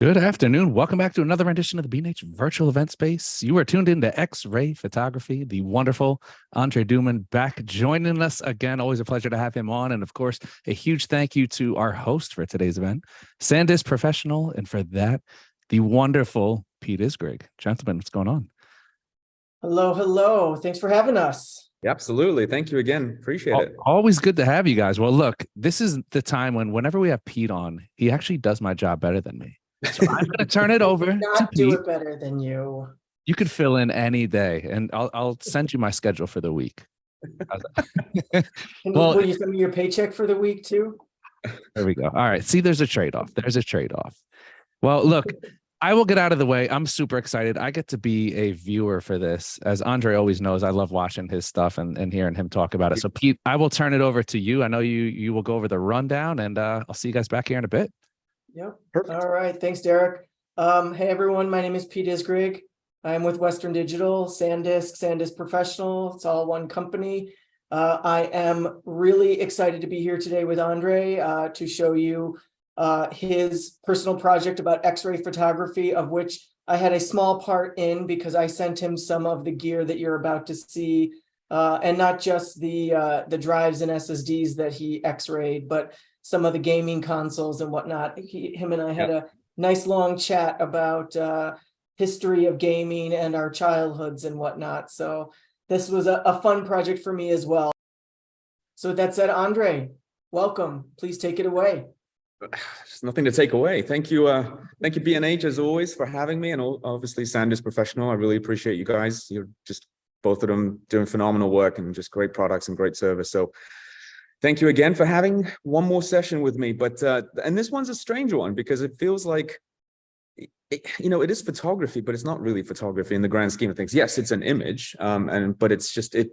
Good afternoon. Welcome back to another rendition of the B&H Virtual Event Space. You are tuned into X-Ray Photography, the wonderful Andrei Duman back joining us again. Always a pleasure to have him on. And of course, a huge thank you to our host for today's event, SanDisk Professional. And for that, the wonderful Pete Isgrig. Gentlemen, what's going on? Hello, hello. Thanks for having us. Absolutely. Thank you again. Appreciate it. Always good to have you guys. Well, look, this is the time whenever we have Pete on, he actually does my job better than me. So I'm going to turn it over to do Pete. it better than you. You could fill in any day, and I'll send you my schedule for the week. Will you send me your paycheck for the week too? There we go. All right. See, there's a trade-off. There's a trade-off. Well, look, I will get out of the way. I'm super excited. I get to be a viewer for this. As Andrei always knows, I love watching his stuff and hearing him talk about it. So, Pete, I will turn it over to you. I know you will go over the rundown, and I'll see you guys back here in a bit. Yep. Perfect. All right. Thanks, Derek. Hey, everyone. My name is Pete Isgrig. I'm with Western Digital, SanDisk Professional. It's all one company. I am really excited to be here today with Andrei to show you his personal project about X-ray photography, of which I had a small part in because I sent him some of the gear that you're about to see, and not just the drives and SSDs that he X-rayed, but some of the gaming consoles and whatnot. Him and I had a nice long chat about history of gaming and our childhoods and whatnot. So this was a fun project for me as well. So with that said, Andrei, welcome. Please take it away. There's nothing to take away. Thank you. Thank you, B&H, as always, for having me. And obviously, SanDisk Professional. I really appreciate you guys. You're just both of them doing phenomenal work and just great products and great service. So thank you again for having one more session with me. But and this one's a strange one because it feels like, it is photography, but it's not really photography in the grand scheme of things. Yes, it's an image, but it's just it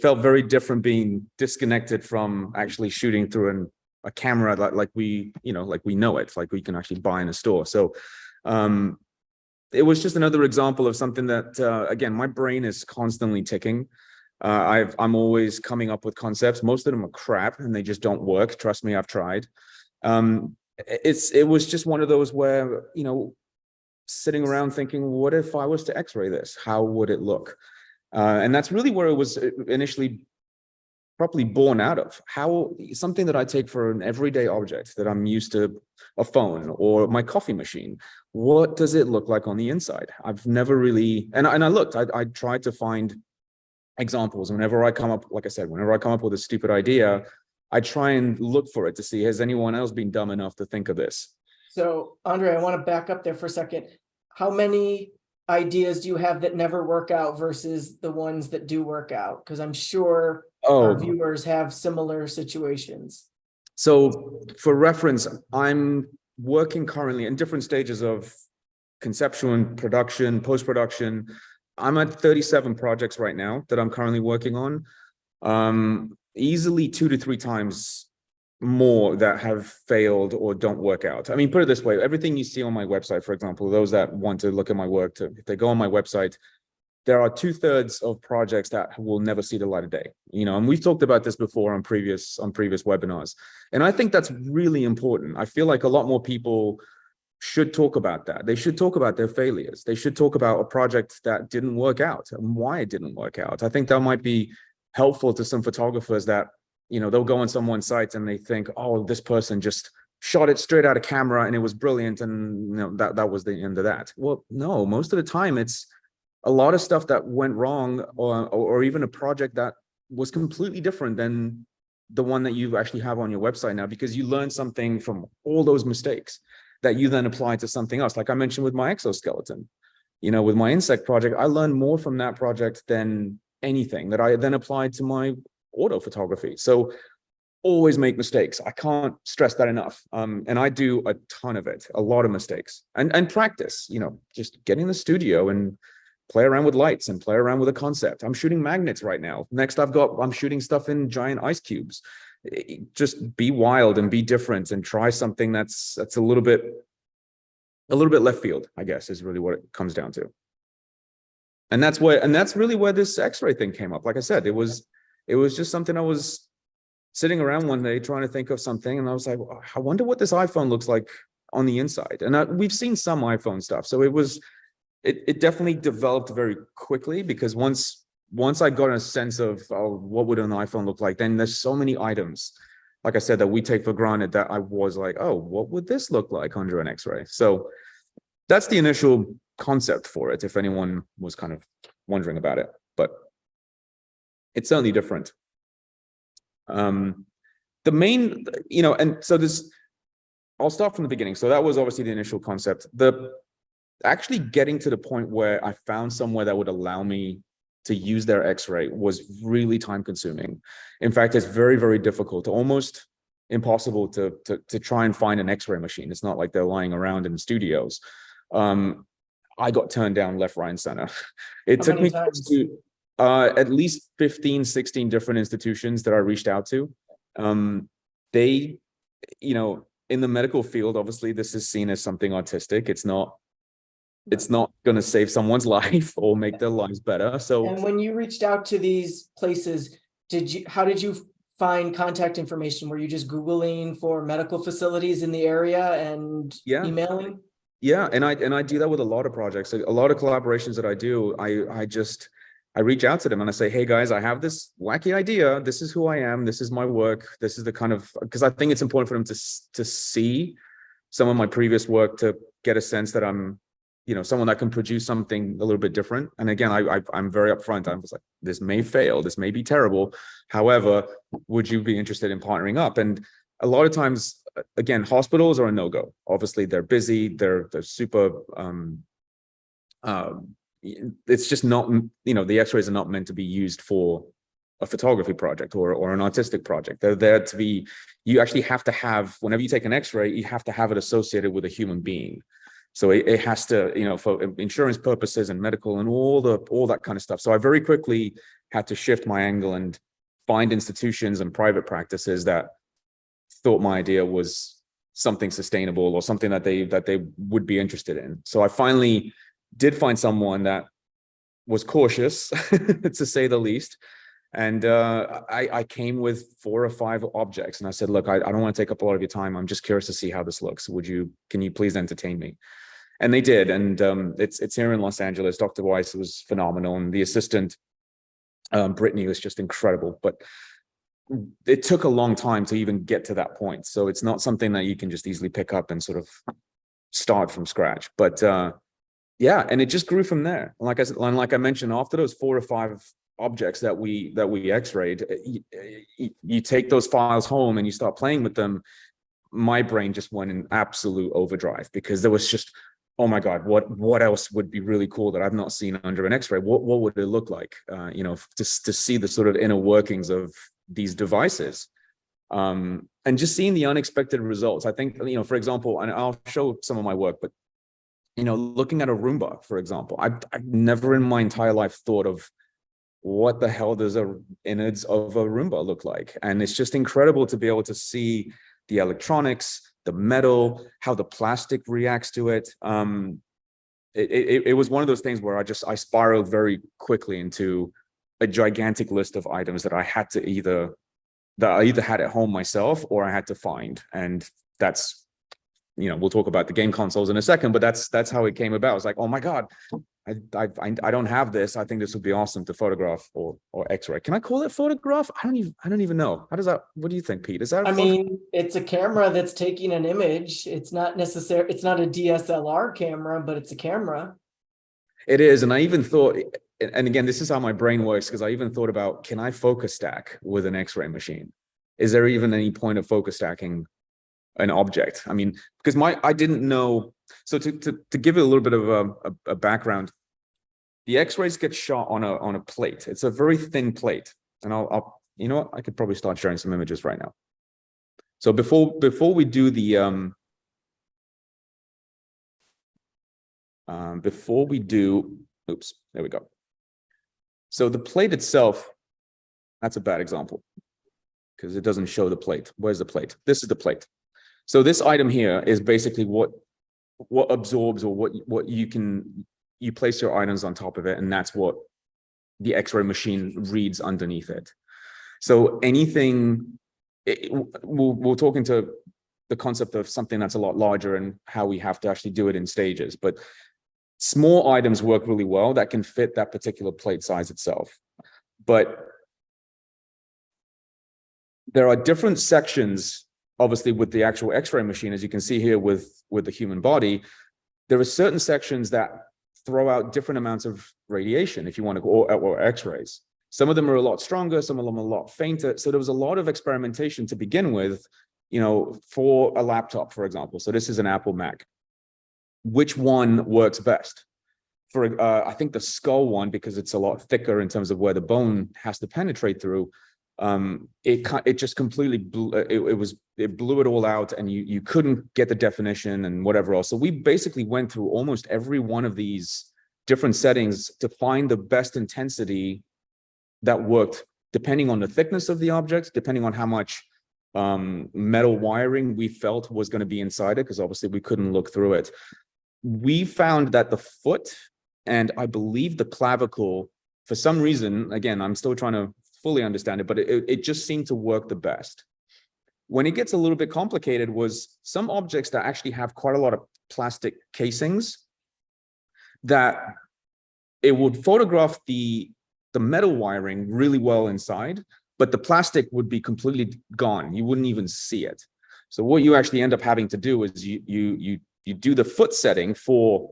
felt very different being disconnected from actually shooting through a camera like we know it, like we can actually buy in a store. So it was just another example of something that again, my brain is constantly ticking. I'm always coming up with concepts. Most of them are crap and they just don't work. Trust me, I've tried. It was just one of those where, sitting around thinking, what if I was to X-ray this? How would it look? And that's really where it was initially properly born out of. How something that I take for an everyday object that I'm used to, a phone or my coffee machine, what does it look like on the inside? I've never really, and I looked, I tried to find examples. Whenever I come up, like I said, whenever I come up with a stupid idea, I try and look for it to see, has anyone else been dumb enough to think of this? So, Andrei, I want to back up there for a second. How many ideas do you have that never work out versus the ones that do work out? Because I'm sure our viewers have similar situations. So for reference, I'm working currently in different stages of conceptual and production, post-production. I'm at 37 projects right now that I'm currently working on. Easily 2 to 3 times more that have failed or don't work out. I mean, put it this way, everything you see on my website, for example, those that want to look at my work, if they go on my website, there are 2/3 of projects that will never see the light of day. And we've talked about this before on previous webinars. And I think that's really important. I feel like a lot more people should talk about that. They should talk about their failures. They should talk about a project that didn't work out and why it didn't work out. I think that might be helpful to some photographers that, they'll go on someone's site and they think, oh, this person just shot it straight out of camera and it was brilliant. And that was the end of that. Well, no, most of the time it's a lot of stuff that went wrong or even a project that was completely different than the one that you actually have on your website now, because you learn something from all those mistakes that you then apply to something else. Like I mentioned with my exoskeleton, with my insect project, I learned more from that project than anything that I then applied to my auto photography. So always make mistakes. I can't stress that enough. And I do a ton of it, a lot of mistakes and practice, just get in the studio and play around with lights and play around with a concept. I'm shooting magnets right now. Next I'm shooting stuff in giant ice cubes. Just be wild and be different and try something that's a little bit left field, I guess, is really what it comes down to. And that's really where this X-ray thing came up. Like I said, it was just something I was sitting around one day trying to think of something, and I was like, I wonder what this iPhone looks like on the inside. And we've seen some iPhone stuff. So it definitely developed very quickly, because once I got a sense of what would an iPhone look like, then there's so many items, like I said, that we take for granted, that I was like, oh, what would this look like under an X-ray? So that's the initial concept for it, if anyone was kind of wondering about it, but it's certainly different. The main, and so I'll start from the beginning. So that was obviously the initial concept. Actually getting to the point where I found somewhere that would allow me to use their X-ray was really time consuming. In fact, it's very, very difficult, almost impossible to try and find an X-ray machine. It's not like they're lying around in studios. I got turned down left, right, and center. It took me to at least 15, 16 different institutions that I reached out to. They, in the medical field, obviously this is seen as something artistic. It's not going to save someone's life or make their lives better. So, and when you reached out to these places, how did you find contact information? Were you just Googling for medical facilities in the area and emailing? Yeah, and I do that with a lot of projects. A lot of collaborations that I do, I reach out to them and I say, hey guys, I have this wacky idea. This is who I am. This is my work. This is the kind of, because I think it's important for them to see some of my previous work, to get a sense that I'm, someone that can produce something a little bit different. And again, I'm very upfront. I was like, this may fail. This may be terrible. However, would you be interested in partnering up? And a lot of times, again, hospitals are a no-go. Obviously, they're busy. They're super, it's just not, the X-rays are not meant to be used for a photography project or an artistic project. They're there to be, you actually have to have, whenever you take an X-ray, you have to have it associated with a human being. So it has to, for insurance purposes and medical and all that kind of stuff. So I very quickly had to shift my angle and find institutions and private practices that thought my idea was something sustainable or something that they would be interested in. So I finally did find someone that was cautious, to say the least. And I came with 4 or 5 objects, and I said, look, I don't want to take up a lot of your time. I'm just curious to see how this looks. Can you please entertain me? And they did. And it's here in Los Angeles. Dr. Weiss was phenomenal. And the assistant, Brittany, was just incredible. But it took a long time to even get to that point. So it's not something that you can just easily pick up and sort of start from scratch. But yeah, and it just grew from there. And like I mentioned, after those 4 or 5 objects that we X-rayed, you take those files home and you start playing with them. My brain just went in absolute overdrive, because there was just, oh my God, what else would be really cool that I've not seen under an X-ray? What would it look like? To see the sort of inner workings of these devices, and just seeing the unexpected results. I think, for example, and I'll show some of my work, but looking at a Roomba, for example, I've never in my entire life thought of what the hell does a innards of a Roomba look like. And it's just incredible to be able to see the electronics, the metal, how the plastic reacts to it. It was one of those things where I spiraled very quickly into a gigantic list of items that I had to either had at home myself or I had to find. And that's, we'll talk about the game consoles in a second, but that's how it came about. It's like, oh my God, I don't have this. I think this would be awesome to photograph or X-ray. Can I call it photograph? I don't even know. How does that, what do you think, Pete? Is that it's a camera that's taking an image. It's not a DSLR camera, but it's a camera. It is. And I even thought, and again, this is how my brain works, because I even thought about, can I focus stack with an X-ray machine? Is there even any point of focus stacking an object? I mean, because I didn't know. So to give it a little bit of a background, the X-rays get shot on a plate. It's a very thin plate. And I'll you know what? I could probably start sharing some images right now. So before we do the oops, there we go. So the plate itself, that's a bad example because it doesn't show the plate. Where's the plate? This is the plate. So this item here is basically what absorbs, or what you place your items on top of it, and that's what the X-ray machine reads underneath it. So anything, we're talking to the concept of something that's a lot larger and how we have to actually do it in stages. But small items work really well that can fit that particular plate size itself. But there are different sections, obviously, with the actual X-ray machine, as you can see here with the human body. There are certain sections that throw out different amounts of radiation, if you want to go, or X-rays. Some of them are a lot stronger, some of them are a lot fainter. So there was a lot of experimentation to begin with, for a laptop, for example. So this is an Apple Mac. Which one works best? For I think the skull one, because it's a lot thicker in terms of where the bone has to penetrate through. It just completely blew it all out, and you couldn't get the definition and whatever else. So we basically went through almost every one of these different settings to find the best intensity that worked, depending on the thickness of the object, depending on how much metal wiring we felt was going to be inside it, because obviously we couldn't look through it. We found that the foot and I believe the clavicle, for some reason, again, I'm still trying to fully understand it, but it just seemed to work the best. When it gets a little bit complicated was some objects that actually have quite a lot of plastic casings, that it would photograph the metal wiring really well inside, but the plastic would be completely gone. You wouldn't even see it. So what you actually end up having to do is you do the foot setting for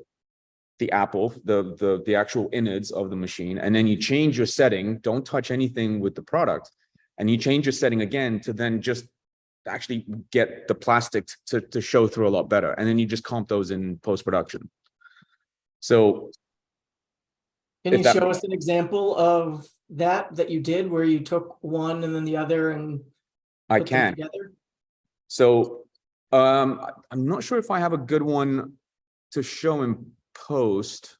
the Apple, the actual innards of the machine, and then you change your setting, don't touch anything with the product, and you change your setting again to then just actually get the plastic to show through a lot better. And then you just comp those in post-production. So can you show us an example of that you did, where you took one and then the other and I put can. them together? So I'm not sure if I have a good one to show in post.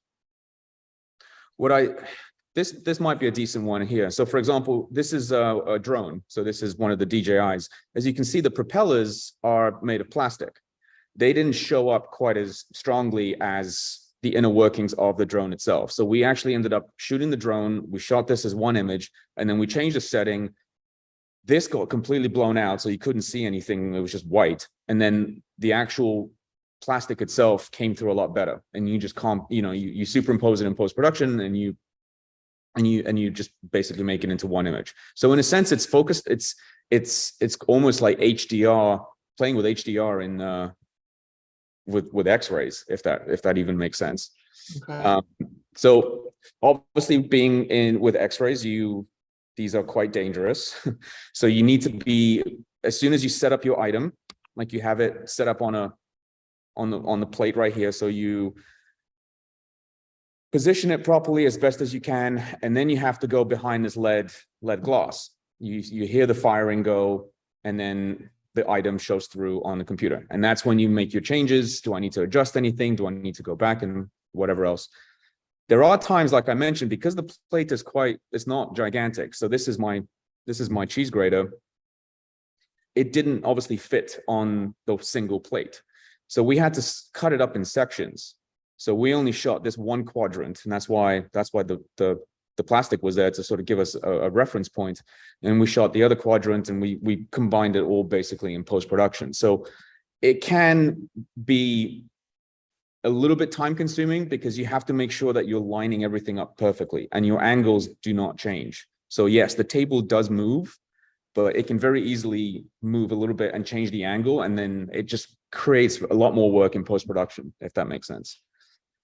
This might be a decent one here. So for example, this is a drone. So this is one of the DJIs. As you can see, the propellers are made of plastic. They didn't show up quite as strongly as the inner workings of the drone itself. So we actually ended up shooting the drone. We shot this as one image, and then we changed the setting. This got completely blown out, so you couldn't see anything. It was just white. And then the actual plastic itself came through a lot better. And you just you superimpose it in post-production, and you just basically make it into one image. So in a sense, it's focused. It's almost like HDR, playing with HDR in with X-rays, if that even makes sense. Okay. So obviously, being in with X-rays, these are quite dangerous. So you need to be, as soon as you set up your item, like you have it set up on the plate right here. So you position it properly as best as you can, and then you have to go behind this lead glass. You hear the firing go, and then the item shows through on the computer. And that's when you make your changes. Do I need to adjust anything? Do I need to go back and whatever else? There are times, like I mentioned, because the plate is it's not gigantic. So this is my cheese grater. It didn't obviously fit on the single plate. So we had to cut it up in sections. So we only shot this one quadrant, and that's why the plastic was there to sort of give us a reference point. And we shot the other quadrant, and we combined it all basically in post-production. So it can be a little bit time consuming, because you have to make sure that you're lining everything up perfectly and your angles do not change. So yes, the table does move, but it can very easily move a little bit and change the angle. And then it just creates a lot more work in post-production, if that makes sense.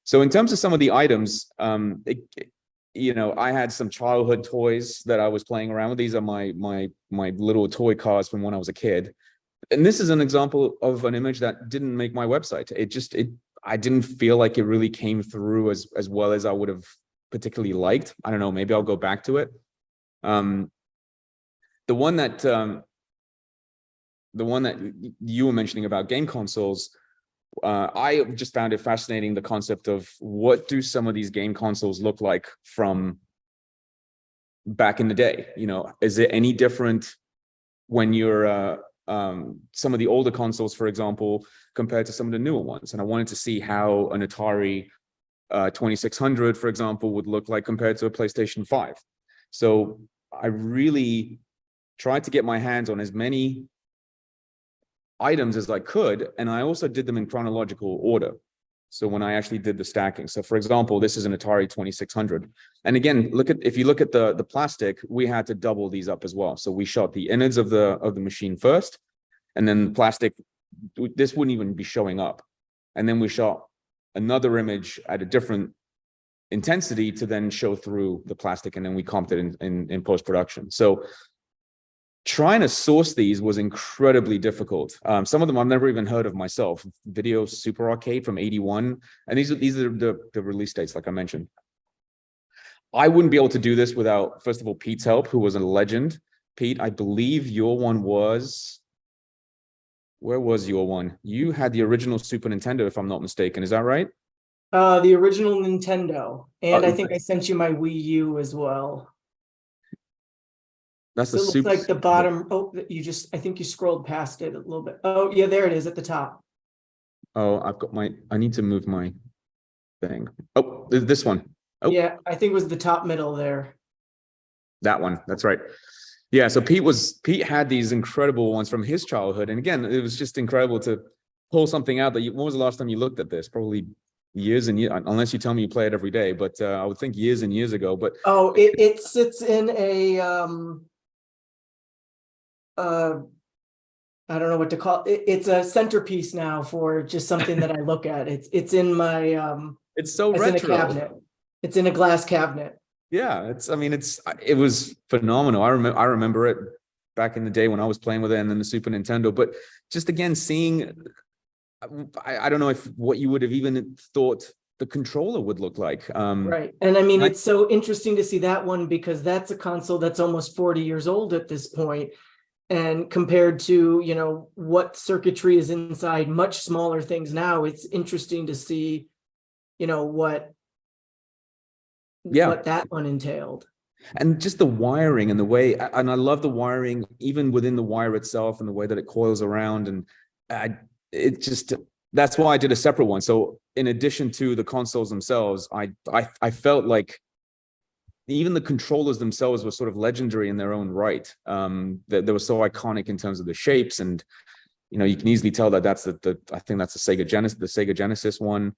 So in terms of some of the items, I had some childhood toys that I was playing around with. These are my little toy cars from when I was a kid. And this is an example of an image that didn't make my website. I didn't feel like it really came through as well as I would have particularly liked. I don't know, maybe I'll go back to it. The one that you were mentioning about game consoles, I just found it fascinating, the concept of what do some of these game consoles look like from back in the day? Is it any different when you're some of the older consoles, for example, compared to some of the newer ones? And I wanted to see how an Atari 2600, for example, would look like compared to a PlayStation 5. So I really tried to get my hands on as many items as I could. And I also did them in chronological order. So when I actually did the stacking, so for example, this is an Atari 2600. And again, if you look at the plastic, we had to double these up as well. So we shot the innards of the machine first, and then the plastic, this wouldn't even be showing up. And then we shot another image at a different intensity to then show through the plastic, and then we comped it in post-production. So trying to source these was incredibly difficult. Some of them I've never even heard of myself. Video Super Arcade from '81, and these are the release dates, like I mentioned. I wouldn't be able to do this without, first of all, Pete's help, who was a legend. Pete, I believe your one was, where was your one? You had the original Super Nintendo, if I'm not mistaken. Is that right? The original Nintendo, and I think I sent you my Wii U as well. That's So the it looks Super. like the bottom. Oh, I think you scrolled past it a little bit. Oh, yeah, there it is at the top. Oh, I need to move my thing. Oh, this one. Oh. Yeah, I think it was the top middle there. That one. That's right. Yeah. So Pete had these incredible ones from his childhood. And again, it was just incredible to pull something out that when was the last time you looked at this? Probably years and years, unless you tell me you play it every day, but I would think years and years ago. But oh, it sits in a I don't know what to call it. It's a centerpiece now for just something that I look at. It's in my it's so it's retro. in a cabinet. It's in a glass cabinet. Yeah, it was phenomenal. I remember it back in the day when I was playing with it, and then the Super Nintendo. But just again, seeing, I don't know if what you would have even thought the controller would look like. Right. And I mean, it's so interesting to see that one, because that's a console that's almost 40 years old at this point. And compared to, you know, what circuitry is inside much smaller things now, it's interesting to see, you know, what that one entailed. And just the wiring and the way, and I love the wiring, even within the wire itself and the way that it coils around. And that's why I did a separate one. So in addition to the consoles themselves, I felt like even the controllers themselves were sort of legendary in their own right. That they were so iconic in terms of the shapes, and you know, you can easily tell that that's I think that's the Sega Genesis one.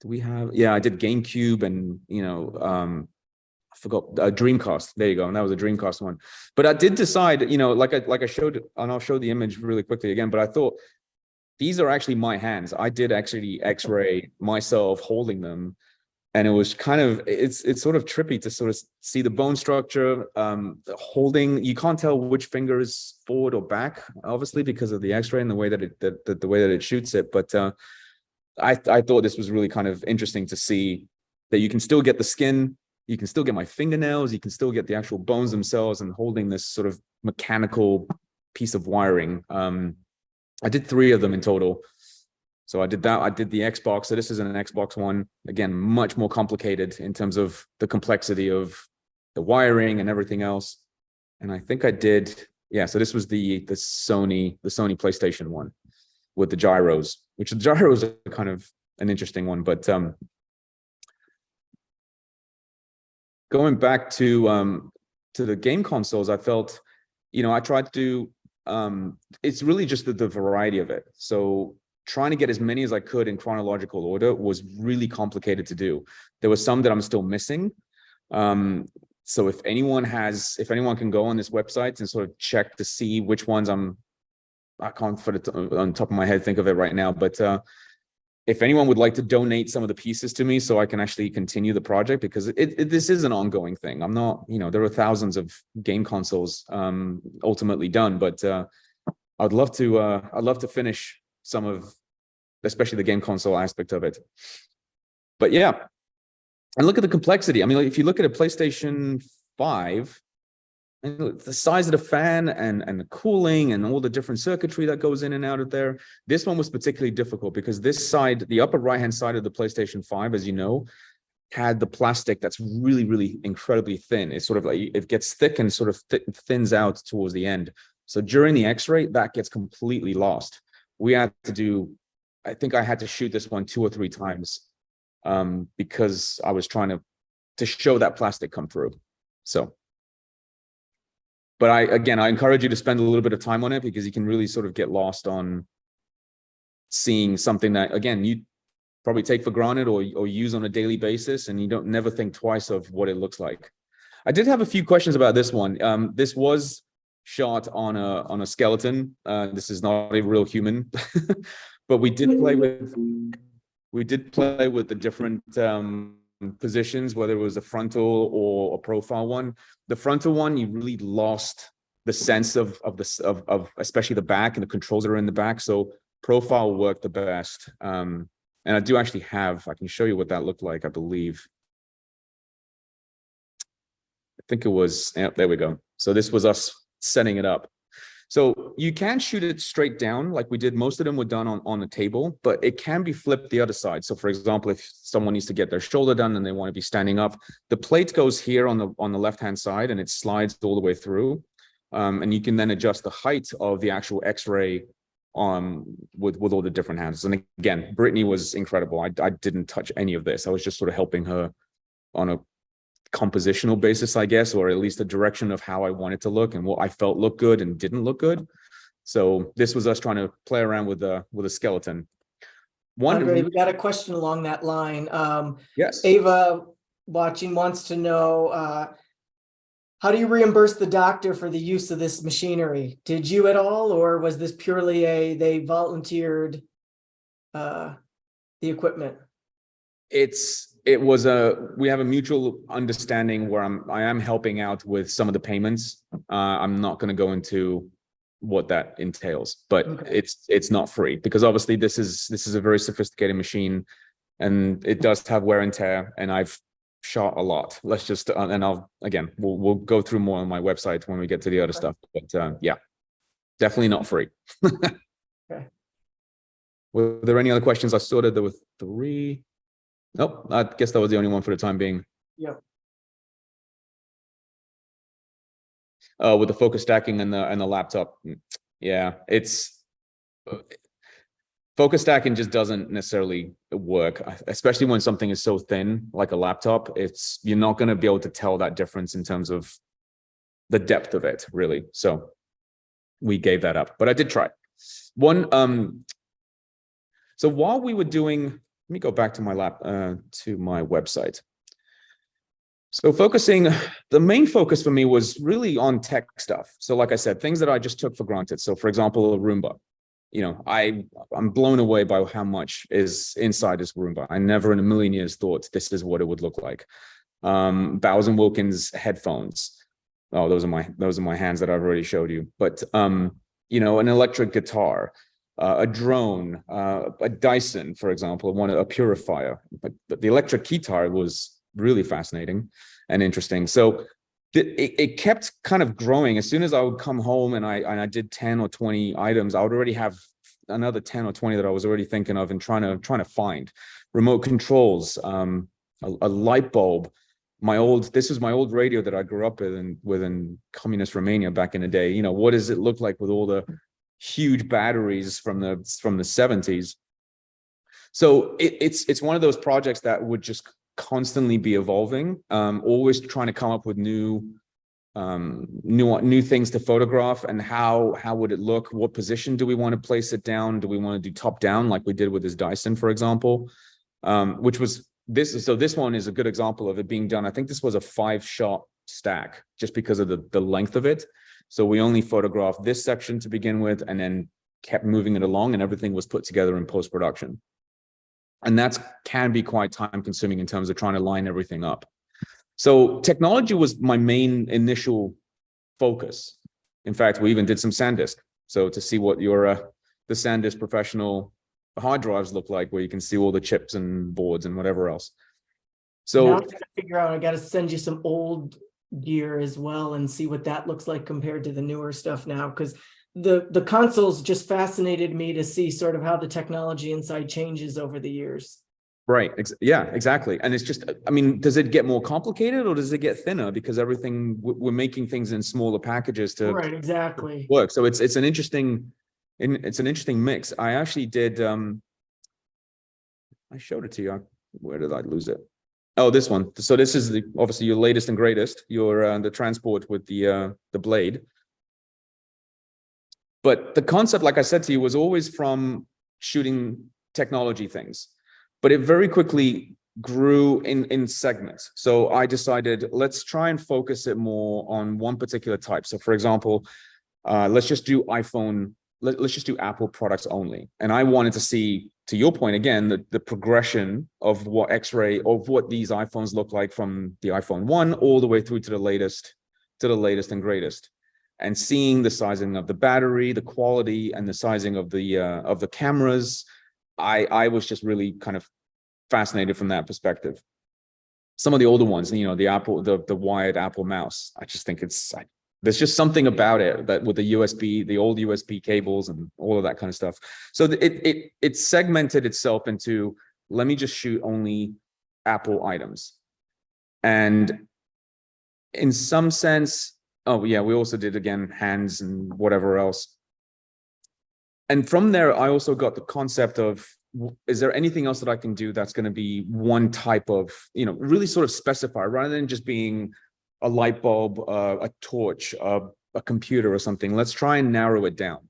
Do we have? Yeah, I did GameCube, and you know, I forgot Dreamcast. There you go, and that was a Dreamcast one. But I did decide, you know, like I showed, and I'll show the image really quickly again. But I thought these are actually my hands. I did actually X-ray myself holding them, and it was kind of it's sort of trippy to sort of see the bone structure, holding. You can't tell which finger is forward or back, obviously, because of the X-ray and the way that it shoots it. But I thought this was really kind of interesting to see that you can still get the skin, you can still get my fingernails, you can still get the actual bones themselves, and holding this sort of mechanical piece of wiring. I did 3 of them in total. So I did that. I did the Xbox. So this is an Xbox One. Again, much more complicated in terms of the complexity of the wiring and everything else. And I think I did, yeah. So this was the Sony PlayStation one with the gyros, which the gyros are kind of an interesting one. But going back to the game consoles, I felt, you know, I tried to do, it's really just the variety of it. So trying to get as many as I could in chronological order was really complicated to do. There were some that I'm still missing. So if anyone can go on this website and sort of check to see which ones I can't on top of my head think of it right now, but if anyone would like to donate some of the pieces to me so I can actually continue the project, because this is an ongoing thing. I'm not, you know, there are thousands of game consoles ultimately done, but I'd love to finish some of, especially the game console aspect of it. But yeah, and look at the complexity. I mean, if you look at a PlayStation 5, and the size of the fan and the cooling and all the different circuitry that goes in and out of there. This one was particularly difficult because this side, the upper right-hand side of the PlayStation 5, as you know, had the plastic that's really, really incredibly thin. It's sort of like, it gets thick and sort of thins out towards the end. So during the X-ray, that gets completely lost. We had to do, I think I had to shoot this one 2 or 3 times because I was trying to show that plastic come through. So. But I encourage you to spend a little bit of time on it, because you can really sort of get lost on seeing something that, again, you probably take for granted or use on a daily basis, and you don't never think twice of what it looks like. I did have a few questions about this one. This was shot on a skeleton. This is not a real human, but we did play with the different positions, whether it was a frontal or a profile one. The frontal one, you really lost the sense of especially the back, and the controls that are in the back. So profile worked the best. And I do actually have, I can show you what that looked like, I believe. I think it was, yeah, there we go. So this was us setting it up. So you can shoot it straight down like we did. Most of them were done on the table, but it can be flipped the other side. So for example, if someone needs to get their shoulder done and they want to be standing up, the plate goes here on the left-hand side, and it slides all the way through. And you can then adjust the height of the actual X-ray with all the different hands. And again, Brittany was incredible. I didn't touch any of this. I was just sort of helping her on a compositional basis, I guess, or at least the direction of how I wanted to look and what I felt looked good and didn't look good. So this was us trying to play around with a skeleton. Andrei, we got a question along that line. Yes. Ava watching wants to know, how do you reimburse the doctor for the use of this machinery? Did you at all, or was this purely they volunteered the equipment? We have a mutual understanding where I am helping out with some of the payments. I'm not going to go into what that entails, but okay. It's not free, because obviously this is a very sophisticated machine, and it does have wear and tear, and I've shot a lot. Let's just and we'll go through more on my website when we get to the other stuff, but yeah, definitely not free. Okay. Were there any other questions? I saw that there were 3. Nope, I guess that was the only one for the time being. Yeah. With the focus stacking and the laptop, yeah, it's focus stacking just doesn't necessarily work, especially when something is so thin like a laptop. You're not going to be able to tell that difference in terms of the depth of it, really. So we gave that up, but I did try. So while we were doing, let me go back to my website. So the main focus for me was really on tech stuff. So like I said, things that I just took for granted. So for example, a Roomba. You know, I'm blown away by how much is inside this Roomba. I never in a million years thought this is what it would look like. Bowers and Wilkins headphones. Oh, those are my hands that I've already showed you. But you know, an electric guitar, a drone, a Dyson, for example, a purifier. But the electric guitar was really fascinating and interesting. So it kept kind of growing. As soon as I would come home and I did 10 or 20 items, I would already have another 10 or 20 that I was already thinking of and trying to find. Remote controls, a light bulb. This was my old radio that I grew up in communist Romania back in the day. You know, what does it look like with all the huge batteries from the 70s? So it's one of those projects that would just constantly be evolving, always trying to come up with new things to photograph, and how would it look? What position do we want to place it down? Do we want to do top down like we did with this Dyson, for example, which was this. So this one is a good example of it being done. I think this was a 5-shot stack just because of the length of it. So we only photographed this section to begin with, and then kept moving it along, and everything was put together in post-production. And that can be quite time consuming in terms of trying to line everything up. So technology was my main initial focus. In fact, we even did some SanDisk. So to see what the SanDisk professional hard drives look like, where you can see all the chips and boards and whatever else. So now I gotta figure out, I got to send you some old gear as well and see what that looks like compared to the newer stuff now, because the consoles just fascinated me to see sort of how the technology inside changes over the years. Right. Yeah, exactly. And it's just, I mean, does it get more complicated or does it get thinner? Because we're making things in smaller packages to right, exactly work. So it's an interesting mix. I actually did, I showed it to you. Where did I lose it? Oh, this one. So this is obviously your latest and greatest, your the transport with the blade. But the concept, like I said to you, was always from shooting technology things, but it very quickly grew in segments. So I decided, let's try and focus it more on one particular type. So for example, let's just do iPhone, let's just do Apple products only. And I wanted to see, to your point again, the progression of what X-ray, of what these iPhones look like from the iPhone 1 all the way through to the latest and greatest. And seeing the sizing of the battery, the quality, and the sizing of the cameras, I was just really kind of fascinated from that perspective. Some of the older ones, you know, the wired Apple mouse, I just think there's just something about it that with the USB, the old USB cables and all of that kind of stuff. So it segmented itself into, let me just shoot only Apple items. And in some sense, oh yeah, we also did again hands and whatever else. And from there, I also got the concept of, is there anything else that I can do that's going to be one type of, you know, really sort of specify, rather than just being a light bulb, a torch, a computer or something. Let's try and narrow it down.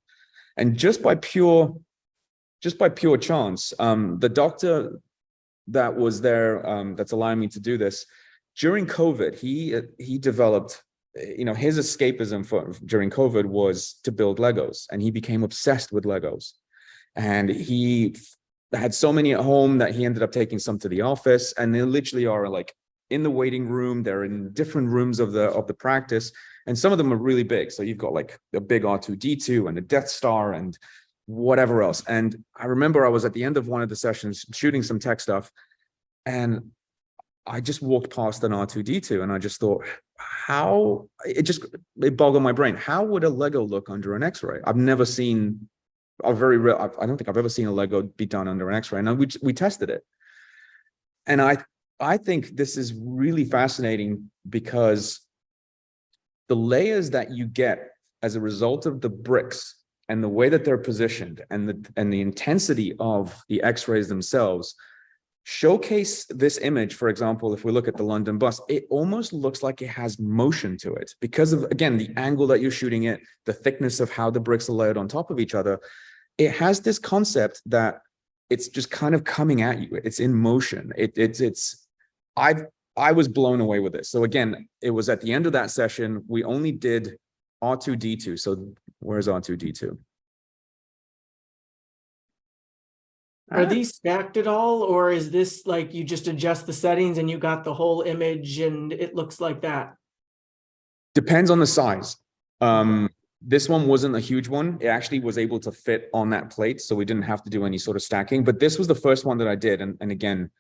And just by pure chance, the doctor that was there, that's allowing me to do this, during COVID, he developed, you know, his escapism during COVID was to build Legos, and he became obsessed with Legos. And he had so many at home that he ended up taking some to the office, and they literally are like in the waiting room. They're in different rooms of the practice, and some of them are really big. So you've got like a big R2-D2 and a Death Star and whatever else. And I remember I was at the end of one of the sessions shooting some tech stuff, and I just walked past an R2-D2 and I just thought, it boggled my brain. How would a Lego look under an X-ray? I've never seen I don't think I've ever seen a Lego be done under an X-ray. And we tested it. And I think this is really fascinating because the layers that you get as a result of the bricks and the way that they're positioned and the intensity of the X-rays themselves showcase this image. For example, if we look at the London bus, it almost looks like it has motion to it because of, again, the angle that you're shooting it, the thickness of how the bricks are layered on top of each other. It has this concept that it's just kind of coming at you. It's in motion. I was blown away with this. So again, it was at the end of that session, we only did R2-D2. So where's R2-D2? Are these stacked at all, or is this like you just adjust the settings and you got the whole image and it looks like that? Depends on the size. This one wasn't a huge one. It actually was able to fit on that plate, so we didn't have to do any sort of stacking. But this was the first one that I did. And again,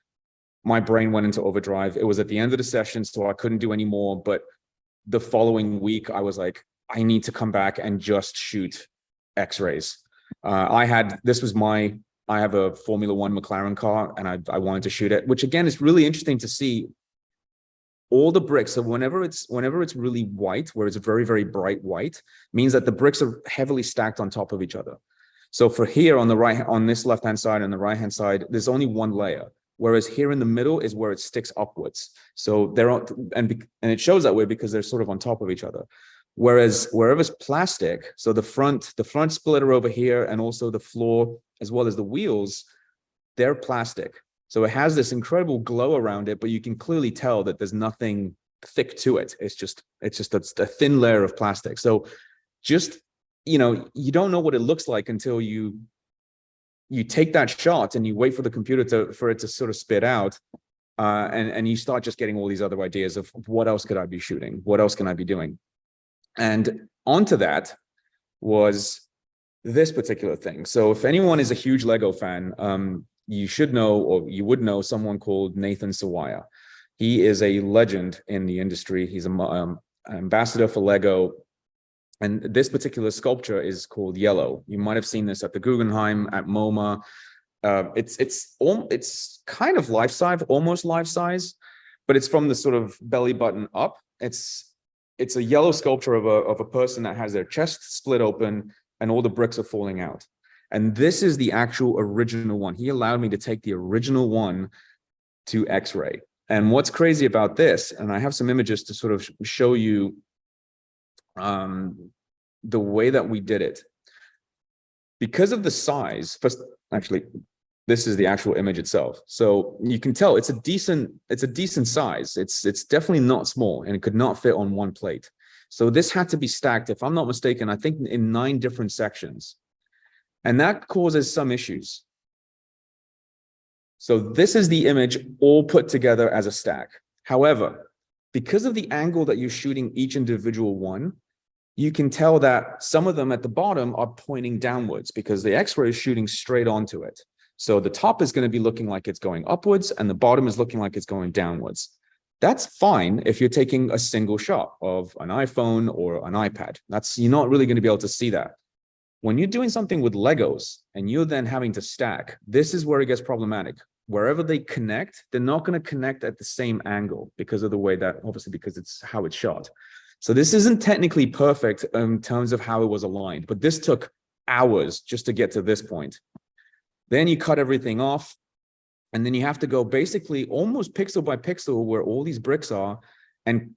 my brain went into overdrive. It was at the end of the session, so I couldn't do any more. But the following week, I was like, I need to come back and just shoot X-rays. I have a Formula One McLaren car, and I wanted to shoot it, which again is really interesting to see. All the bricks, so whenever it's really white, where it's very, very bright white, means that the bricks are heavily stacked on top of each other. So for here on the right, on this left-hand side and the right-hand side, there's only one layer. Whereas here in the middle is where it sticks upwards. So they're on, and it shows that way because they're sort of on top of each other. Whereas wherever it's plastic, so the front splitter over here, and also the floor, as well as the wheels, they're plastic. So it has this incredible glow around it, but you can clearly tell that there's nothing thick to it. It's just a thin layer of plastic. So just, you know, you don't know what it looks like until you take that shot and you wait for the computer for it to sort of spit out. And you start just getting all these other ideas of what else could I be shooting? What else can I be doing? And onto that was this particular thing. So if anyone is a huge Lego fan, you should know, or you would know, someone called Nathan Sawaya. He is a legend in the industry. He's an ambassador for Lego. And this particular sculpture is called Yellow. You might have seen this at the Guggenheim, at MoMA. It's kind of life-size, almost life-size, but it's from the sort of belly button up. It's a yellow sculpture of a person that has their chest split open and all the bricks are falling out. And this is the actual original one. He allowed me to take the original one to X-ray. And what's crazy about this, and I have some images to sort of show you the way that we did it. Because of the size, first, actually, this is the actual image itself. So you can tell it's a decent size. It's definitely not small, and it could not fit on one plate. So this had to be stacked, if I'm not mistaken, I think in 9 different sections. And that causes some issues. So this is the image all put together as a stack. However, because of the angle that you're shooting each individual one, you can tell that some of them at the bottom are pointing downwards because the X-ray is shooting straight onto it. So the top is going to be looking like it's going upwards and the bottom is looking like it's going downwards. That's fine if you're taking a single shot of an iPhone or an iPad. You're not really going to be able to see that. When you're doing something with Legos and you're then having to stack, this is where it gets problematic. Wherever they connect, they're not going to connect at the same angle because of the way that, obviously, because it's how it's shot. So this isn't technically perfect in terms of how it was aligned, but this took hours just to get to this point. Then you cut everything off, and then you have to go basically almost pixel by pixel where all these bricks are and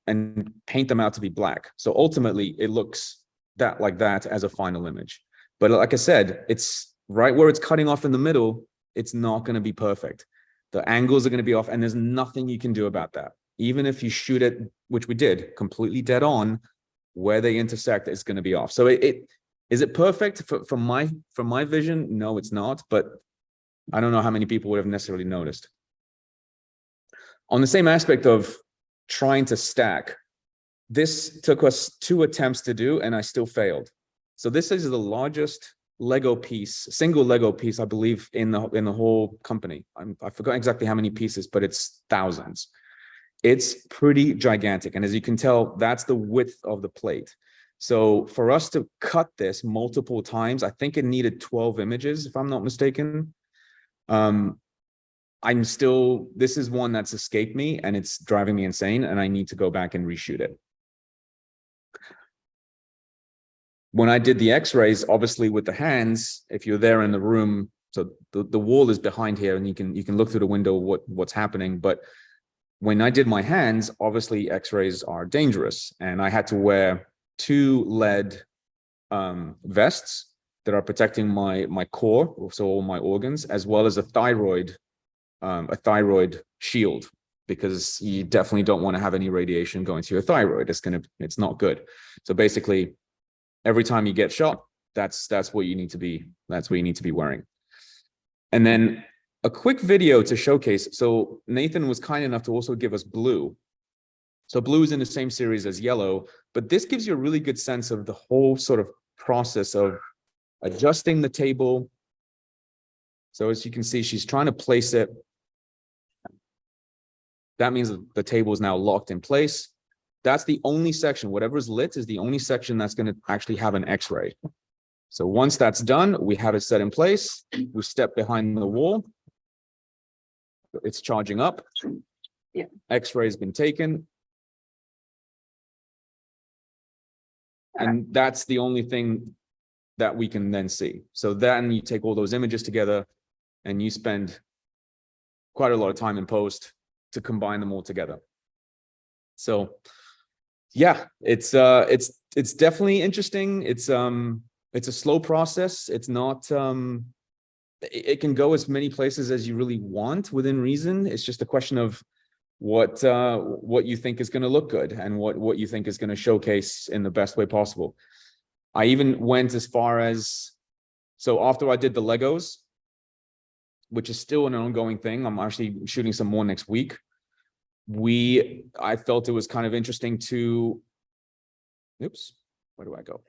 paint them out to be black. So ultimately, it looks like that as a final image. But like I said, it's right where it's cutting off in the middle, it's not going to be perfect. The angles are going to be off, and there's nothing you can do about that. Even if you shoot it, which we did, completely dead on, where they intersect, it's going to be off. So is it perfect from my vision? No, it's not. But I don't know how many people would have necessarily noticed. On the same aspect of trying to stack, this took us 2 attempts to do, and I still failed. So this is the largest Lego piece, single Lego piece, I believe, in the whole company. I forgot exactly how many pieces, but it's thousands. It's pretty gigantic. And as you can tell, that's the width of the plate. So for us to cut this multiple times, I think it needed 12 images, if I'm not mistaken. This is one that's escaped me and it's driving me insane, and I need to go back and reshoot it. When I did the X-rays, obviously with the hands, if you're there in the room, so the wall is behind here and you can look through the window what's happening. But when I did my hands, obviously X-rays are dangerous, and I had to wear 2 lead vests that are protecting my core, so all my organs, as well as a thyroid shield, because you definitely don't want to have any radiation going to your thyroid. It's not good. So basically, every time you get shot, that's what you need to be. That's what you need to be wearing. And then a quick video to showcase. So Nathan was kind enough to also give us blue. So blue is in the same series as yellow, but this gives you a really good sense of the whole sort of process of adjusting the table. So as you can see, she's trying to place it. That means that the table is now locked in place. That's the only section, whatever is lit is the only section that's going to actually have an X-ray. So once that's done, we have it set in place. We step behind the wall. It's charging up. Yeah. X-ray has been taken. And that's the only thing that we can then see. So then you take all those images together and you spend quite a lot of time in post to combine them all together. So yeah, it's definitely interesting. It's a slow process. It's not, it can go as many places as you really want within reason. It's just a question of what you think is going to look good and what you think is going to showcase in the best way possible. I even went as far as, so after I did the Legos, which is still an ongoing thing, I'm actually shooting some more next week. I felt it was kind of interesting to, oops, where do I go?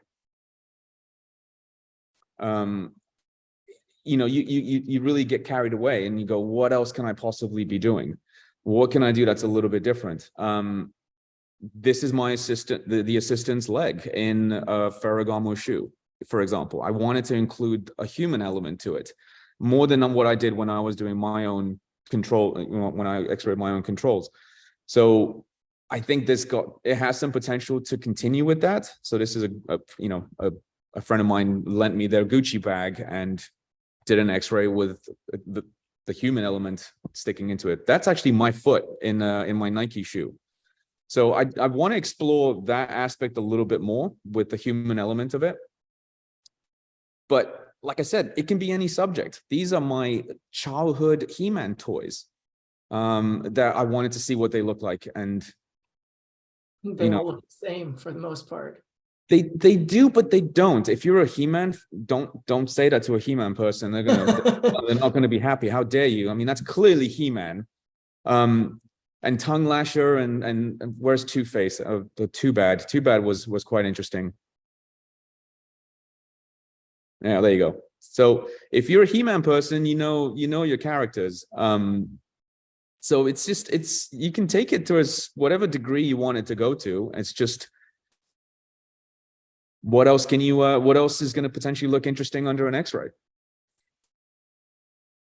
You know, you really get carried away and you go, what else can I possibly be doing? What can I do that's a little bit different? This is my assistant, the assistant's leg in a Ferragamo shoe, for example. I wanted to include a human element to it, more than what I did when I was doing my own control, when I X-rayed my own controls. So I think it has some potential to continue with that. So this is a friend of mine lent me their Gucci bag and did an X-ray with the human element sticking into it. That's actually my foot in my Nike shoe. So I want to explore that aspect a little bit more with the human element of it. But like I said, it can be any subject. These are my childhood He-Man toys that I wanted to see what they look like. And They all look the same for the most part. they do, but they don't. If you're a He-Man, don't say that to a He-Man person. They're not gonna be happy. How dare you? I mean, that's clearly He-Man. And Tongue Lasher and where's Two-Face? The Too Bad. Too Bad was quite interesting. Yeah, there you go. So if you're a He-Man person, you know your characters. So you can take it to whatever degree you want it to go to. It's just what else is going to potentially look interesting under an X-ray?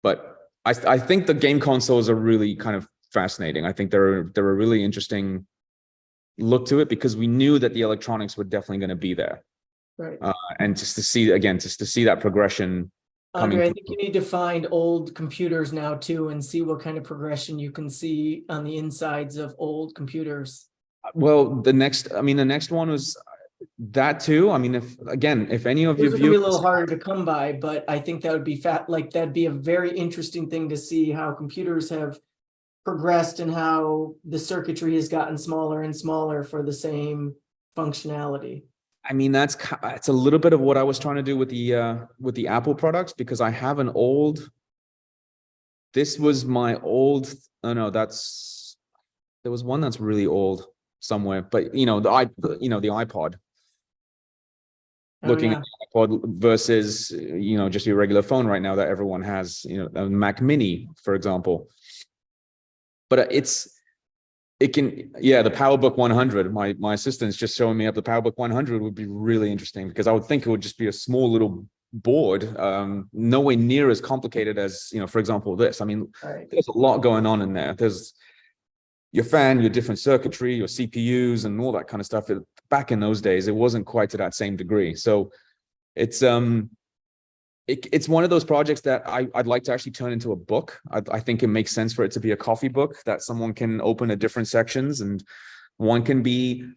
But I think the game consoles are really kind of fascinating. I think they're a really interesting look to it because we knew that the electronics were definitely going to be there. Right. And just to see that progression. Andrei, I think you need to find old computers now too and see what kind of progression you can see on the insides of old computers. Well, the next one was that too. I mean, if any of you Those would be a little harder to come by, but I think that would be that'd be a very interesting thing to see how computers have progressed and how the circuitry has gotten smaller and smaller for the same functionality. I mean, it's a little bit of what I was trying to do with the Apple products, because I have an old. This was my old. Oh no, there was one that's really old somewhere, but the iPod. Looking at the iPod versus just your regular phone right now that everyone has, a Mac Mini, for example. But the PowerBook 100, my assistant's just showing me up the PowerBook 100 would be really interesting, because I would think it would just be a small little board, nowhere near as complicated as, for example, this. I mean, There's a lot going on in there. There's your fan, your different circuitry, your CPUs and all that kind of stuff. Back in those days, it wasn't quite to that same degree. So it's one of those projects that I'd like to actually turn into a book. I think it makes sense for it to be a coffee book that someone can open at different sections, and one can be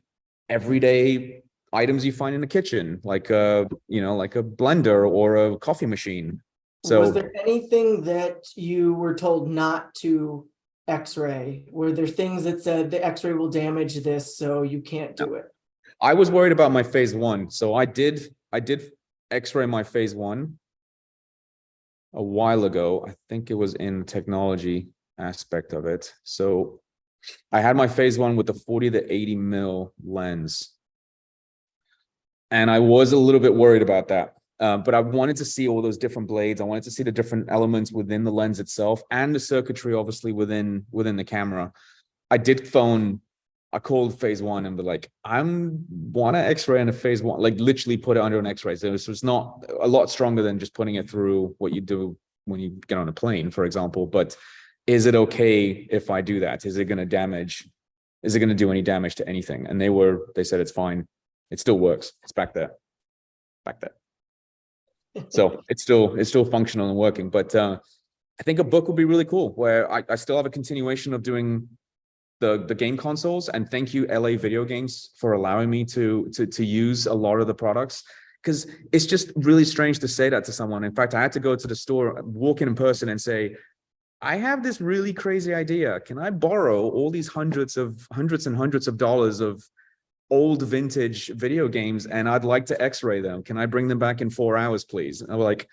everyday items you find in the kitchen, like a blender or a coffee machine. So was there anything that you were told not to X-ray? Were there things that said the X-ray will damage this, so you can't do it? I was worried about my phase 1. So I did X-ray my phase 1 a while ago. I think it was in the technology aspect of it. So I had my phase 1 with the 40 to 80 mil lens. And I was a little bit worried about that. But I wanted to see all those different blades. I wanted to see the different elements within the lens itself and the circuitry, obviously, within the camera. I called phase 1 and be like, I want to X-ray in a phase 1, like literally put it under an X-ray. So it's not a lot stronger than just putting it through what you do when you get on a plane, for example. But is it okay if I do that? Is it going to do any damage to anything? And they said it's fine. It still works. It's back there. So it's still functional and working. But I think a book would be really cool, where I still have a continuation of doing the game consoles. And thank you, LA Video Games, for allowing me to use a lot of the products, because it's just really strange to say that to someone. In fact, I had to go to the store, walk in person and say, I have this really crazy idea. Can I borrow all these hundreds and hundreds of dollars of old vintage video games, and I'd like to X-ray them? Can I bring them back in 4 hours, please? And I was like,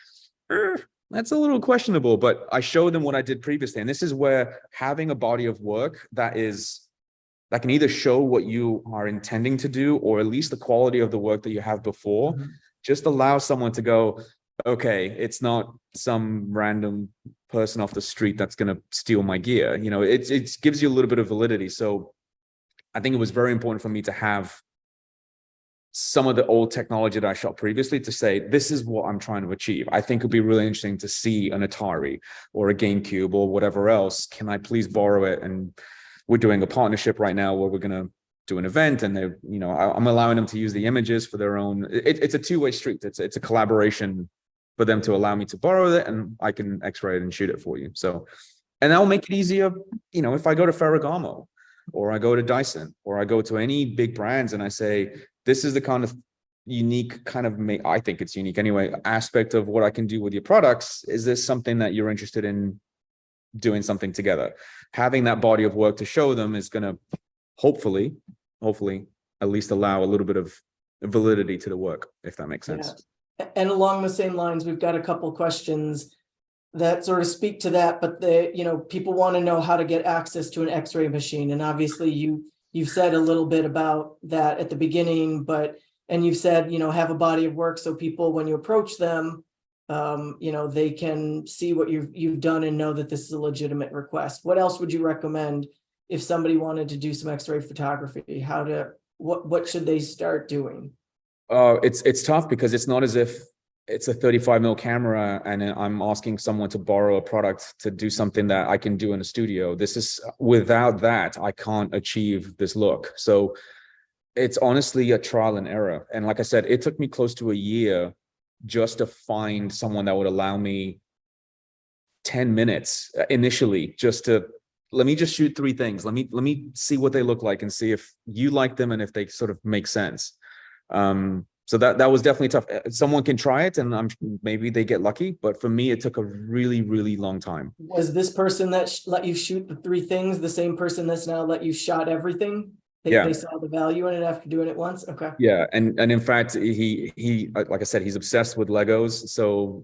that's a little questionable. But I showed them what I did previously. And this is where having a body of work that can either show what you are intending to do, or at least the quality of the work that you have before, just allows someone to go, okay, it's not some random person off the street that's going to steal my gear. It gives you a little bit of validity. So I think it was very important for me to have some of the old technology that I shot previously to say, this is what I'm trying to achieve. I think it'd be really interesting to see an Atari or a GameCube or whatever else. Can I please borrow it? And we're doing a partnership right now where we're going to do an event, and I'm allowing them to use the images for their own. It's a two-way street. It's a collaboration for them to allow me to borrow it, and I can X-ray it and shoot it for you. So, and that'll make it easier, you know, if I go to Ferragamo or I go to Dyson or I go to any big brands and I say, this is the kind of unique kind of, I think it's unique anyway, aspect of what I can do with your products. Is this something that you're interested in doing something together? Having that body of work to show them is going to hopefully at least allow a little bit of validity to the work, if that makes sense. Yeah. And along the same lines, we've got a couple questions that sort of speak to that, but people want to know how to get access to an X-ray machine. And obviously you've said a little bit about that at the beginning, and you've said, have a body of work so people, when you approach them, they can see what you've done and know that this is a legitimate request. What else would you recommend if somebody wanted to do some X-ray photography? What should they start doing? It's tough because it's not as if it's a 35 mil camera and I'm asking someone to borrow a product to do something that I can do in a studio. Without that, I can't achieve this look. So it's honestly a trial and error. And like I said, it took me close to a year just to find someone that would allow me 10 minutes initially, let me just shoot 3 things. Let me see what they look like and see if you like them and if they sort of make sense. So that was definitely tough. Someone can try it and maybe they get lucky, but for me, it took a really, really long time. Was this person that let you shoot the 3 things the same person that's now let you shot everything? They saw the value in it after doing it once? Okay. Yeah, and in fact, he like I said, he's obsessed with Legos. So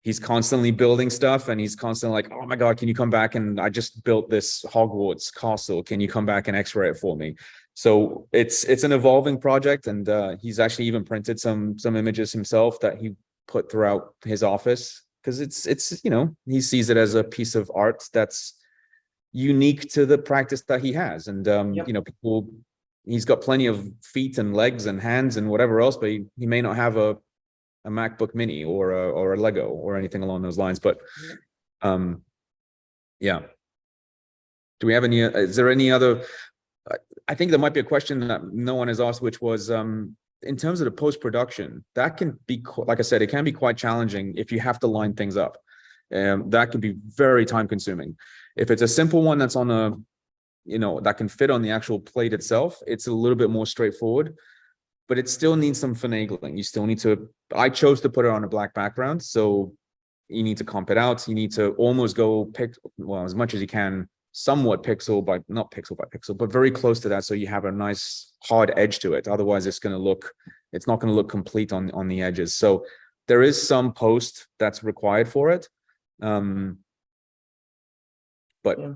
he's constantly building stuff and he's constantly like, oh my God, can you come back? And I just built this Hogwarts castle. Can you come back and X-ray it for me? So it's an evolving project. And he's actually even printed some images himself that he put throughout his office. Cause it's, he sees it as a piece of art that's unique to the practice that he has. And, he's got plenty of feet and legs and hands and whatever else, but he may not have a MacBook Mini or a Lego or anything along those lines. But yeah. Do we have is there any other, I think there might be a question that no one has asked, which was in terms of the post-production, that can be, like I said, it can be quite challenging if you have to line things up. That can be very time consuming. If it's a simple one that's on that can fit on the actual plate itself, it's a little bit more straightforward. But it still needs some finagling. You still need to, I chose to put it on a black background. So you need to comp it out. You need to almost go as much as you can, somewhat not pixel by pixel, but very close to that. So you have a nice hard edge to it. Otherwise it's not going to look complete on the edges. So there is some post that's required for it. But yeah.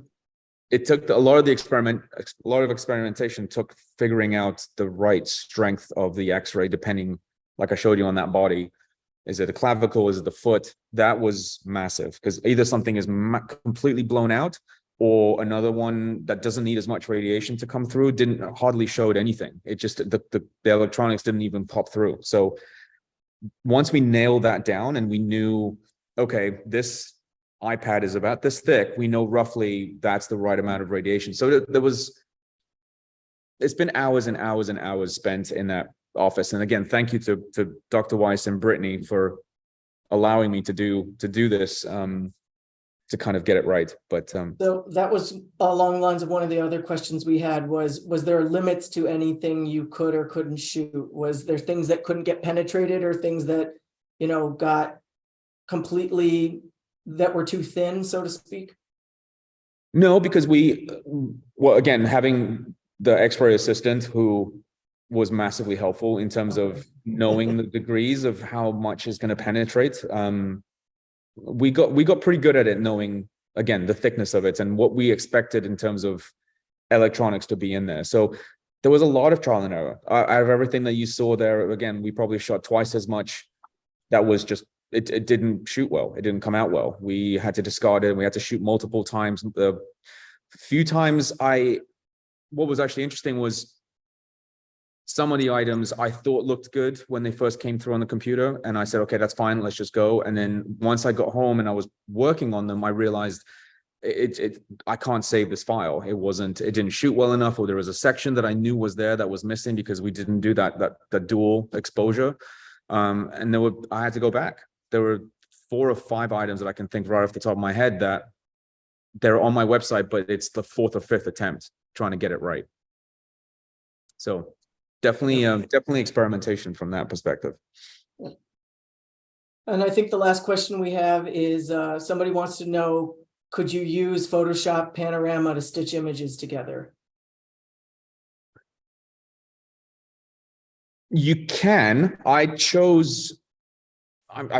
It took a lot of experimentation took figuring out the right strength of the X-ray, depending, like I showed you on that body. Is it a clavicle? Is it the foot? That was massive because either something is completely blown out or another one that doesn't need as much radiation to come through hardly showed anything. It just, the electronics didn't even pop through. So once we nailed that down and we knew, okay, this iPad is about this thick, we know roughly that's the right amount of radiation. So it's been hours and hours and hours spent in that office. And again, thank you to Dr. Weiss and Brittany for allowing me to do this to kind of get it right. But so that was along the lines of one of the other questions we had was there limits to anything you could or couldn't shoot? Was there things that couldn't get penetrated or things that, got completely, that were too thin, so to speak? No, because again, having the X-ray assistant who was massively helpful in terms of knowing the degrees of how much is going to penetrate. We got pretty good at it, knowing, again, the thickness of it and what we expected in terms of electronics to be in there. So there was a lot of trial and error. Out of everything that you saw there, again, we probably shot twice as much. That was just, it didn't shoot well. It didn't come out well. We had to discard it. We had to shoot multiple times. A few times what was actually interesting was some of the items I thought looked good when they first came through on the computer. And I said, okay, that's fine. Let's just go. And then once I got home and I was working on them, I realized I can't save this file. It didn't shoot well enough, or there was a section that I knew was there that was missing because we didn't do that dual exposure. And I had to go back. there were 4 or 5 items that I can think right off the top of my head that they're on my website, but it's the 4th or 5th attempt trying to get it right. So definitely experimentation from that perspective. And I think the last question we have is somebody wants to know, could you use Photoshop Panorama to stitch images together? You can. I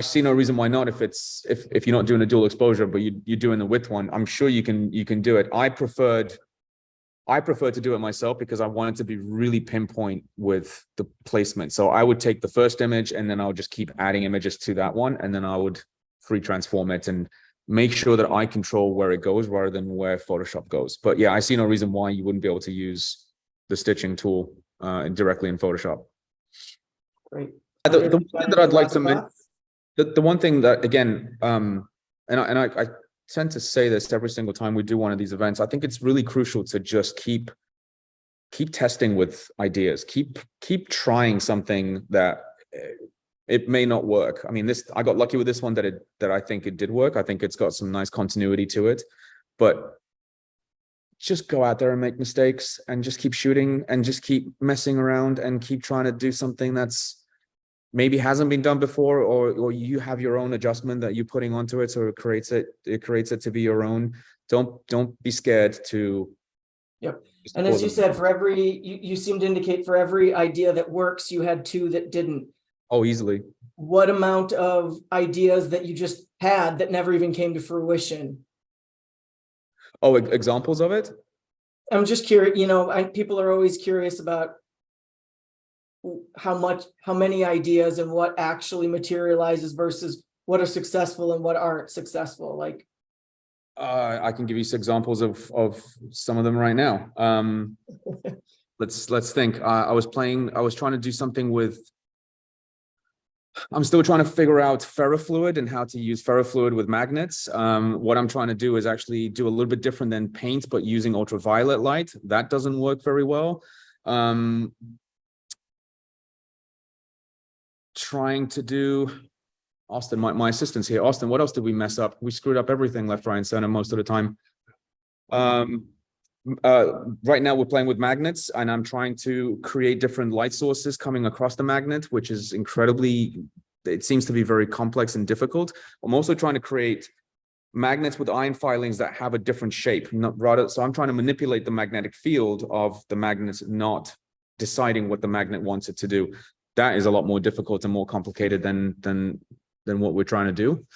see no reason why not. If you're not doing a dual exposure, but you're doing the width one, I'm sure you can do it. I prefer to do it myself because I wanted to be really pinpoint with the placement. So I would take the first image and then I'll just keep adding images to that one, and then I would free transform it and make sure that I control where it goes rather than where Photoshop goes. But yeah, I see no reason why you wouldn't be able to use the stitching tool directly in Photoshop. Great. The one thing that I'd like to mention, the one thing that, again, and I tend to say this every single time we do one of these events, I think it's really crucial to just keep testing with ideas, keep trying something that it may not work. I mean, I got lucky with this one that I think it did work. I think it's got some nice continuity to it, but just go out there and make mistakes and just keep shooting and just keep messing around and keep trying to do something that's maybe hasn't been done before, or you have your own adjustment that you're putting onto it, so it creates it to be your own. Don't be scared to. Yep. And as you said, for every, you seem to indicate for every idea that works, you had 2 that didn't. Oh, easily. What amount of ideas that you just had that never even came to fruition? Oh, examples of it? I'm just curious, people are always curious about how many ideas and what actually materializes versus what are successful and what aren't successful. Like, I can give you some examples of some of them right now. Let's think. I was trying to do something with. I'm still trying to figure out ferrofluid and how to use ferrofluid with magnets. What I'm trying to do is actually do a little bit different than paint, but using ultraviolet light. That doesn't work very well. Trying to do, Austin, my assistant's here. Austin, what else did we mess up? We screwed up everything left, right, and center most of the time. Right now we're playing with magnets, and I'm trying to create different light sources coming across the magnet, which is it seems to be very complex and difficult. I'm also trying to create magnets with iron filings that have a different shape. So I'm trying to manipulate the magnetic field of the magnets, not deciding what the magnet wants it to do. That is a lot more difficult and more complicated than what we're trying to do.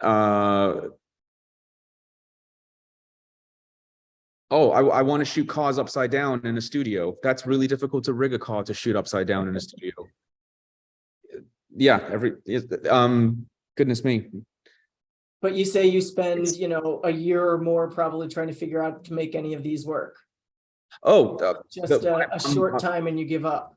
I want to shoot cars upside down in a studio. That's really difficult to rig a car to shoot upside down in a studio. Yeah, goodness me. but you say you spend, a year or more probably trying to figure out to make any of these work. Just a short time and you give up.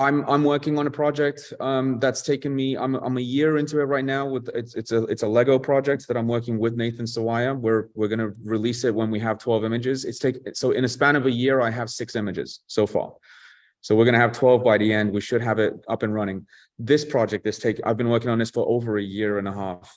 I'm working on a project that's taken me. I'm a year into it right now. It's a Lego project that I'm working with Nathan Sawaya. We're going to release it when we have 12 images. So in a span of a year, I have 6 images so far. So we're going to have 12 by the end. We should have it up and running. This project I've been working on this for over a year and a half.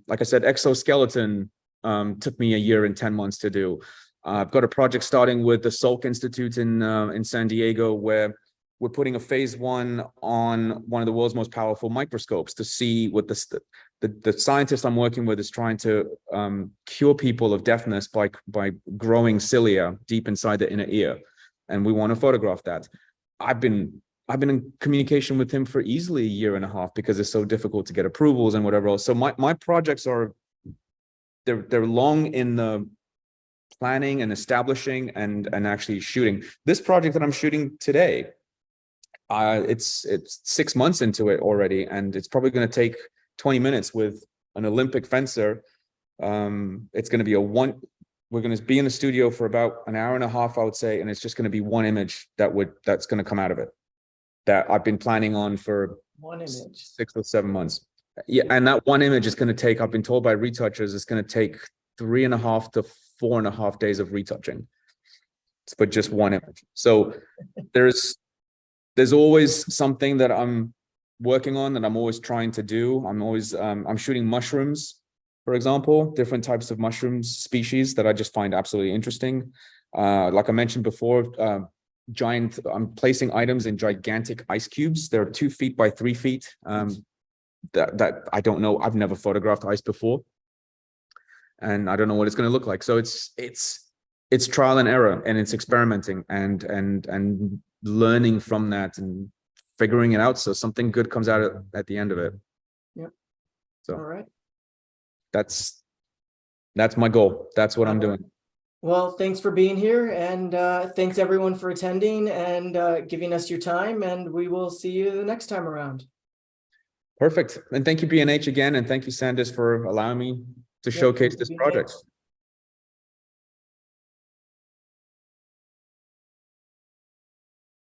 Like I said, exoskeleton took me a year and 10 months to do. I've got a project starting with the Salk Institute in San Diego, where we're putting a phase 1 on one of the world's most powerful microscopes to see what the scientist I'm working with is trying to cure people of deafness by growing cilia deep inside the inner ear. And we want to photograph that. I've been in communication with him for easily a year and a half because it's so difficult to get approvals and whatever else. So my projects they're long in the planning and establishing and actually shooting. This project that I'm shooting today, it's 6 months into it already, and it's probably going to take 20 minutes with an Olympic fencer. It's going to be we're going to be in the studio for about an hour and a half, I would say, and it's just going to be one image that's going to come out of it that I've been planning on for 6 or 7 months. Yeah, and that one image is going to take, I've been told by retouchers, it's going to take 3.5 to 4.5 days of retouching for just one image. So there's always something that I'm working on, that I'm always trying to do. I'm always, I'm shooting mushrooms, for example, different types of mushrooms species that I just find absolutely interesting. Like I mentioned before, I'm placing items in gigantic ice cubes. They're 2 feet by 3 feet. That I don't know. I've never photographed ice before, and I don't know what it's going to look like. So it's trial and error, and it's experimenting and learning from that and figuring it out. So something good comes out at the end of it. Yep. So All right. that's my goal. That's what I'm doing. Well, thanks for being here, and thanks everyone for attending and giving us your time, and we will see you the next time around. Perfect. And thank you, B&H, again, and thank you, Sandis, for allowing me to Yeah, showcase thank you, this B&H. project.